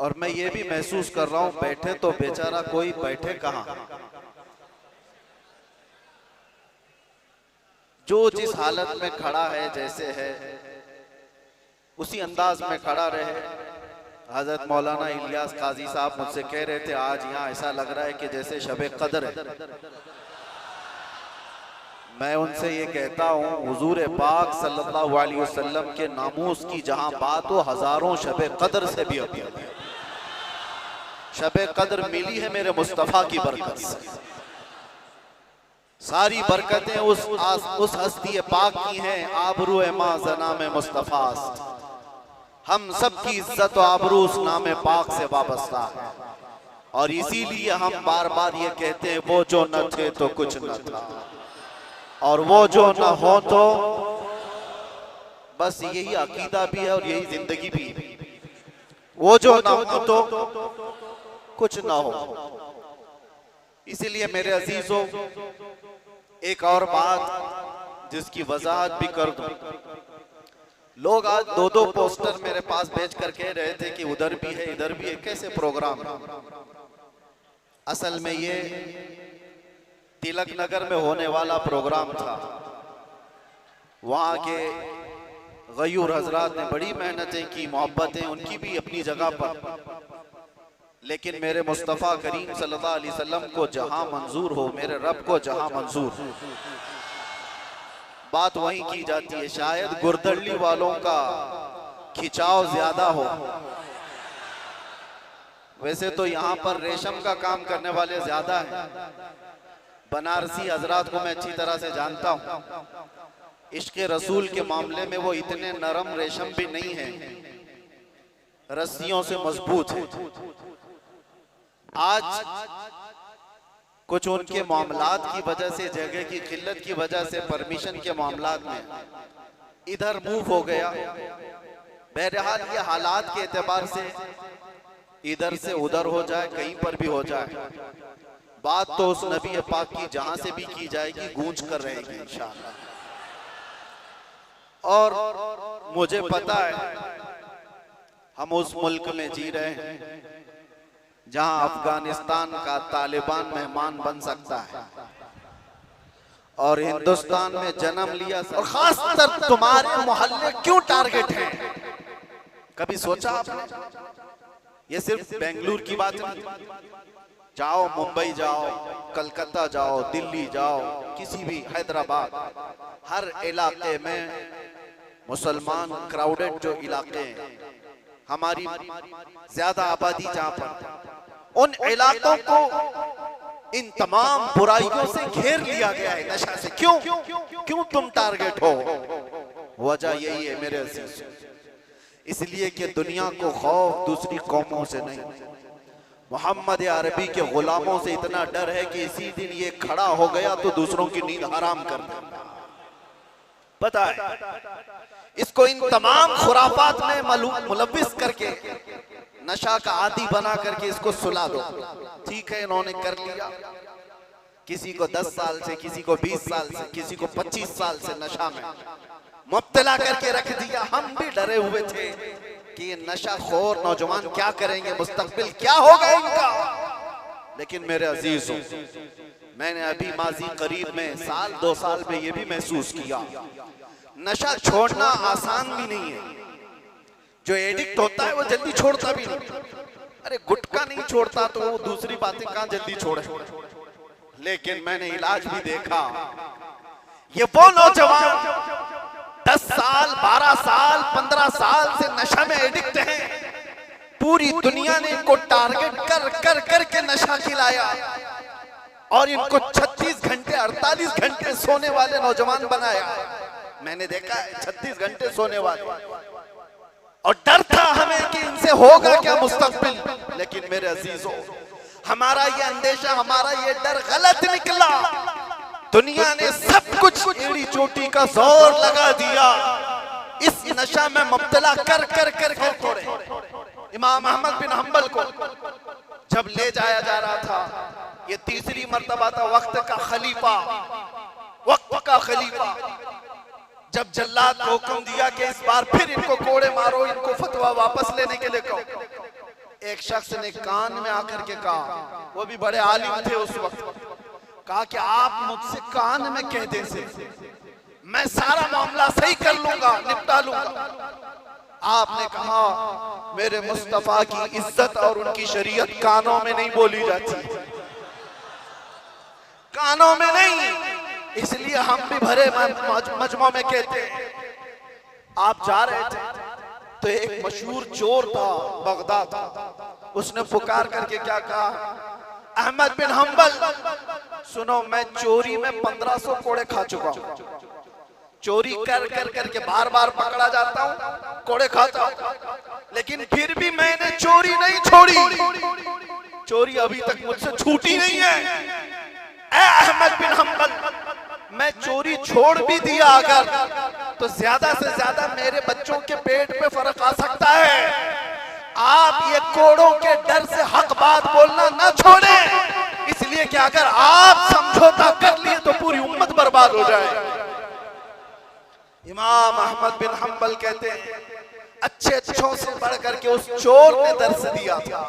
और मैं ये भी महसूस कर रहा हूं, बैठे तो बेचारा कोई बैठे कहां, जो जिस हालत में खड़ा है जैसे है उसी अंदाज में खड़ा रहे। हजरत मौलाना इलियास काजी साहब मुझसे कह रहे थे आज यहाँ ऐसा लग रहा है कि जैसे शबे कदर है। मैं उनसे ये कहता हूँ हुजूर पाक सल्लल्लाहु अलैहि वसल्लम के नामूस की जहां बात हो, हजारों शबे कदर से भी अभी शबे कदर मिली है मेरे मुस्तफ़ा की बरकत से। सारी बरकतें उस हस्ती पाक की हैं। आबरू मां जना में मुस्तफ़ा, हम सब की इज्जत और आबरू उस नाम पाक से वाबस्ता है। और इसीलिए हम बार बार ये कहते हैं वो जो न थे तो कुछ न था, और वो जो न हो तो बस यही अकीदा भी है और यही जिंदगी भी है। वो जो न हो तो कुछ न हो। इसीलिए मेरे अजीजों एक और बात जिसकी वजाहत भी कर दूं, लोग आज दो दो पोस्टर मेरे पास भेज कर कह रहे थे कि उधर भी है इधर भी है, कैसे प्रोग्राम। असल में ये तिलक नगर में होने वाला प्रोग्राम था। वहां के गयूर हजरात ने बड़ी मेहनतें की, मोहब्बतें उनकी भी अपनी जगह पर, लेकिन मेरे मुस्तफ़ा करीम सल्लल्लाहु अलैहि वसल्लम को जहां मंजूर हो, मेरे रब को जहां मंजूर हो, बात वहीं की जाती है। शायद गुरदड़ली वालों का खिंचाव ज्यादा हो। वैसे तो यहाँ पर रेशम का काम करने वाले ज्यादा हैं। बनारसी हजरात को मैं अच्छी तरह से जानता हूँ। इश्क रसूल के मामले में वो इतने नरम रेशम भी नहीं है, रस्सियों से मजबूत है। आज कुछ उनके मामलात की वजह से, जगह की किल्लत की वजह से, परमिशन के मामलात में इधर मूव हो गया। बहरहाल ये हालात के एतबार से इधर से उधर हो जाए, कहीं पर भी हो जाए, बात तो उस नबी पाक की जहां से भी की जाएगी गूंज कर रहेगी इंशाअल्लाह। और मुझे पता है हम उस मुल्क में जी रहे हैं जहां अफगानिस्तान का तालिबान मेहमान बन सकता है, और हिंदुस्तान में जन्म लिया। और खासकर तुम्हारे मोहल्ले क्यों टारगेट है, कभी सोचा आपने? ये सिर्फ बेंगलुरु की बात नहीं, जाओ मुंबई जाओ, कलकत्ता जाओ, दिल्ली जाओ, किसी भी, हैदराबाद, हर इलाके में मुसलमान क्राउडेड जो इलाके हैं, हमारी ज्यादा आबादी जहां पर, उन इलाकों को इन तमाम बुराइयों से घेर लिया गया है, नशा से। क्यों तुम टारगेट हो? वजह यही है मेरे अजीज, इसलिए कि दुनिया को खौफ दूसरी कौमों से नहीं, मोहम्मद अरबी के गुलामों से इतना डर है कि इसी दिन ये खड़ा हो गया तो दूसरों की नींद हराम कर देगा। पता है इसको इन तमाम खुराफात में मुलव्विस करके, नशा का आदी बना करके इसको सुला दो। ठीक है, इन्होंने कर लिया, किसी को 10 साल से, किसी को 20 साल से, किसी को 25 साल से नशा में मुब्तला करके रख दिया। हम भी डरे हुए थे कि ये नशा खोर नौजवान क्या करेंगे, मुस्तकबिल क्या होगा इनका। लेकिन मेरे अजीजों, मैंने अभी माजी करीब में, साल 2 साल में ये भी महसूस किया, नशा छोड़ना आसान भी नहीं है। जो एडिक्ट होता है वो जल्दी छोड़ता भी नहीं। अरे गुटखा नहीं छोड़ता तो वो दूसरी बातें कहां जल्दी छोड़े। लेकिन मैंने इलाज भी देखा, ये वो नौजवान 10 साल, 12 साल, 15 साल से नशा में एडिक्ट हैं। पूरी दुनिया ने इनको टारगेट कर कर करके नशा खिलाया और इनको 36 घंटे 48 घंटे सोने वाले नौजवान बनाया। मैंने देखा है 36 घंटे सोने वाले, और डर था हमें कि इनसे होगा क्या मुस्तकबिल। लेकिन मेरे अजीजों, हमारा ये अंदेशा, हमारा ये डर गलत निकला। दुनिया ने सब कुछ एड़ी चोटी का जोर लगा दिया इस नशा में मुब्तला कर कर कर कर तोड़े। इमाम अहमद बिन हंबल को जब ले जाया जा रहा था, ये तीसरी मर्तबा था, वक्त का खलीफा, जब जल्लाद को हुक्म दिया कि इस बार फिर इनको कोड़े मारो, इनको फतवा वापस लेने के लिए कहो, एक शख्स ने कान में आकर के कहा, वो भी बड़े आलिम थे उस वक्त, कहा कि आप मुझसे कान में कह दे से मैं सारा मामला सही कर लूंगा, निपटा लूंगा। आपने कहा मेरे मुस्तफा की इज्जत और उनकी शरीयत कानों में नहीं बोली जाती, कानों में नहीं, इसलिए हम भी भरे मजमों में कहते हैं। आप जा रहे थे तो एक मशहूर चोर था बगदाद, उसने पुकार करके क्या कहा, अहमद बिन हंबल सुनो, मैं चोरी में 1500 कोड़े खा चुका हूं, चोरी कर कर करके बार बार पकड़ा जाता हूं, कोड़े खाता हूं, लेकिन फिर भी मैंने चोरी नहीं छोड़ी, चोरी अभी तक मुझसे छूटी नहीं है। ऐ अहमद बिन हंबल, मैं चोरी छोड़ भी दिया अगर, तो ज्यादा से ज्यादा मेरे बच्चों के पेट पे फर्क आ सकता है। आप ये कोड़ों के डर से हक बात बोलना ना छोड़ें, इसलिए कि अगर आप समझौता कर लिए तो पूरी उम्मत बर्बाद हो जाए। इमाम अहमद बिन हंबल कहते हैं अच्छे अच्छों से बढ़ करके उस चोर ने दर्स दिया था,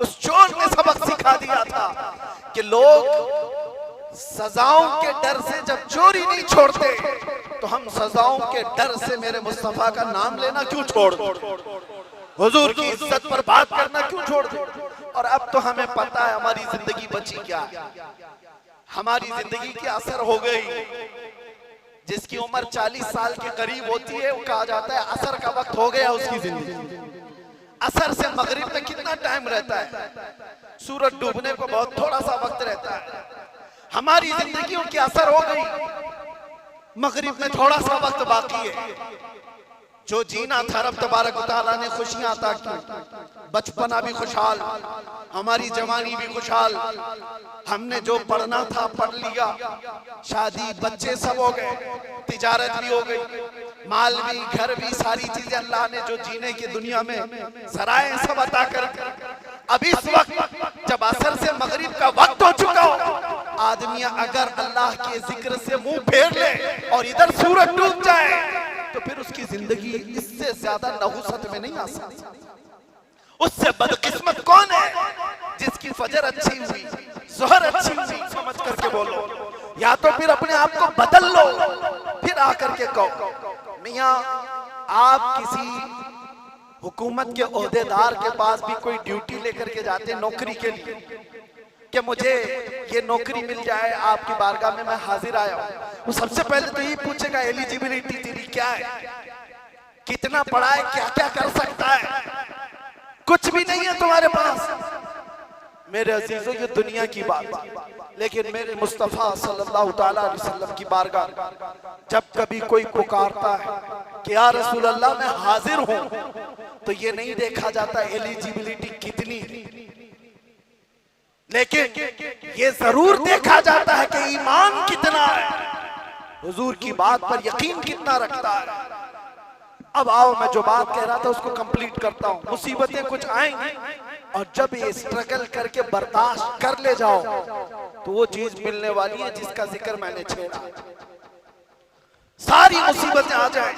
उस चोर ने सबक सिखा दिया था कि लोग सजाओं के डर से जब चोरी नहीं छोड़ते तो हम सजाओं के डर से मेरे मुस्तफा का नाम लेना क्यों छोड़ दो, हुजूर की इज्जत पर बात करना क्यों छोड़ दो। और अब तो हमें पता है हमारी जिंदगी बची क्या है, हमारी जिंदगी की असर हो गई। जिसकी उम्र 40 साल के करीब होती है वो कहा जाता है असर का वक्त हो गया उसकी जिंदगी। असर से मगरिब में कितना टाइम रहता है, सूरज डूबने को बहुत थोड़ा सा वक्त रहता है। हमारी जिंदगियों की असर हो गई, मगरिब में थोड़ा सा वक्त बाकी है। जो जीना था रब तबारक व तआला ने खुशियां अता की, बचपना भी खुशहाल, हमारी जवानी भी खुशहाल, हमने जो पढ़ना था पढ़ लिया, शादी बच्चे सब हो गए, तिजारत भी हो गई, माल भी, घर भी, सारी चीजें अल्लाह ने जो जीने की दुनिया में सराय सब अता कर। अब इस वक्त जब असर से मगरिब का वक्त हो चुका हो, आदमी अगर अल्लाह के जिक्र से मुंह फेर ले और इधर सूरज डूब जाए तो फिर उसकी जिंदगी इससे ज्यादा नहुसत में नहीं आ सकती। उससे बदकिस्मत कौन है जिसकी फजर अच्छी हुई, जोहर अच्छी हुई, समझ करके बोलो, या तो फिर अपने आप को बदल लो, फिर आकर के कहो। मियां आप किसी हुकूमत के ओहदेदार के पास भी कोई ड्यूटी लेकर के जाते नौकरी के लिए कि मुझे ये नौकरी मिल जाए, आपकी बारगाह में मैं हाजिर आया हूं, वो सबसे पहले तो ये पूछेगा एलिजिबिलिटी तेरी क्या है, कितना पढ़ा है, क्या क्या कर सकता है। कुछ भी नहीं है तुम्हारे पास मेरे अजीजों, ये दुनिया की बात। लेकिन मेरे मुस्तफा सल्लल्लाहु तआला अलैहि वसल्लम की बारगाह जब कभी कोई पुकारता है कि या रसूल अल्लाह मैं हाजिर हूं, तो ये नहीं देखा जाता एलिजिबिलिटी कितनी, लेकिन ये जरूर देखा जाता है कि ईमान कितना है, हुजूर की बात पर यकीन कितना रखता है। अब आओ मैं जो बात कह रहा था उसको कंप्लीट करता हूं। मुसीबतें कुछ आएंगी और जब ये स्ट्रगल करके बर्दाश्त कर ले जाओ तो वो चीज मिलने वाली है जिसका जिक्र मैंने छेड़ा। सारी मुसीबतें आ जाए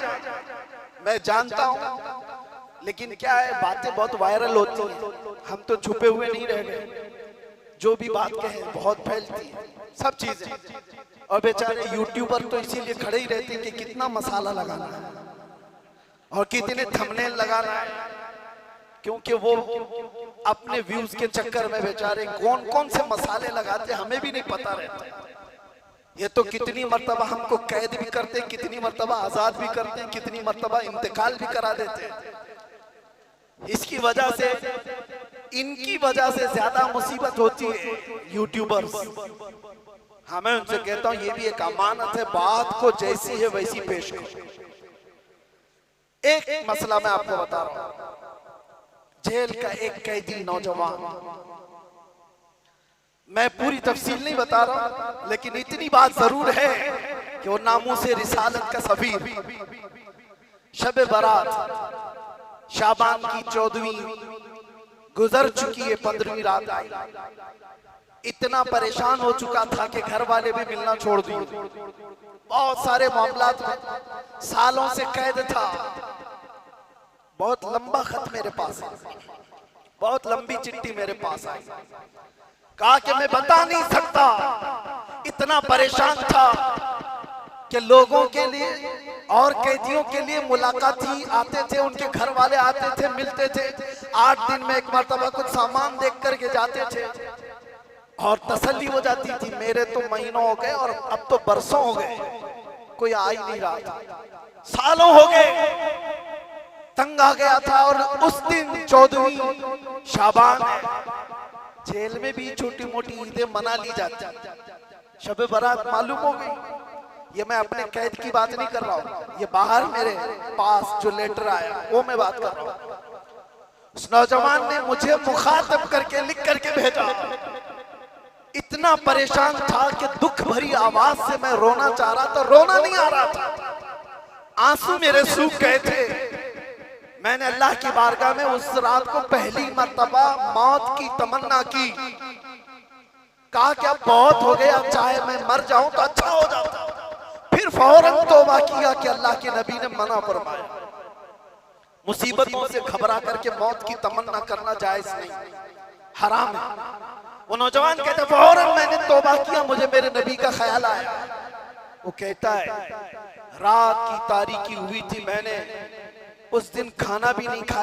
मैं जानता हूं, लेकिन क्या है बातें बहुत वायरल होती हैं, हम तो छुपे हुए नहीं रह गए, जो भी बात कहे बहुत फैलती है सब चीजें। और बेचारे यूट्यूबर तो इसीलिए खड़े ही रहते हैं कि कितना मसाला लगाना है और कितने थंबनेल लगाना है, क्योंकि वो अपने व्यूज के चक्कर में बेचारे कौन कौन से मसाले लगाते हमें भी नहीं पता रहता। ये तो कितनी मर्तबा हमको कैद भी करते हैं, कितनी मर्तबा आजाद भी करते हैं, कितनी मर्तबा इंतकाल भी करा देते हैं। इसकी वजह से, इनकी वजह से ज्यादा मुसीबत होती है यूट्यूबर्स। हमें उनसे कहता हूं ये भी एक अमानत है, बात को जैसी है वैसी पेश करो। एक मसला मैं आपको बता रहा हूं, जेल का एक कैदी नौजवान, मैं पूरी तफसील नहीं बता रहा हूं, लेकिन इतनी बात जरूर है कि वो नामूसे रिसालत का सफीर, शब बारात शाबान की 14वीं गुजर चुकी है, 15वीं रात आई, इतना परेशान हो चुका था कि घर वाले भी मिलना छोड़ दिए, बहुत सारे मामलात में सालों से कैद था। बहुत लंबा खत मेरे पास है, बहुत लंबी चिट्ठी मेरे पास आई। कहा कि मैं बता नहीं सकता, इतना परेशान था कि लोगों के लिए और कैदियों के लिए मुलाकात ही आते थे, उनके घर वाले आते थे, मिलते थे। 8 दिन में एक मर्तबा कुछ सामान देख करके जाते थे और तसल्ली हो जाती थी। मेरे तो महीनों हो गए और अब तो बरसों हो गए, कोई आ ही नहीं रहा था। सालों हो गए, तंग आ गया था। और उस दिन 14वीं शाबान है, जेल में भी छोटी मोटी ईदें मना ली जाती, शब बारात मालूम हो गई। ये मैं अपने कैद की बात नहीं कर रहा हूँ, ये बाहर मेरे पास जो लेटर आया वो मैं बात कर रहा हूँ। उस नौजवान ने मुझे मुखातब करके लिख करके भेजा। इतना परेशान था कि दुख भरी आवाज से मैं रोना चाह रहा था, रोना नहीं आ रहा था, आंसू मेरे सूख गए थे। मैंने अल्लाह की बारगाह में उस रात को पहली मर्तबा मौत की तमन्ना की। कहा क्या बहुत हो गया, चाहे मैं मर जाऊं तो अच्छा हो जाता। फिर फौरन तौबा किया कि अल्लाह के नबी ने मना फरमाया, मुसीबतों से घबरा करके मौत की तमन्ना करना जायज नहीं, हराम है। वो नौजवान कहता फौरन मैंने तौबा किया, मुझे मेरे नबी का ख्याल आया। वो कहता है रात की तारीकी हुई थी, मैंने उस दिन खाना भी नहीं खाया।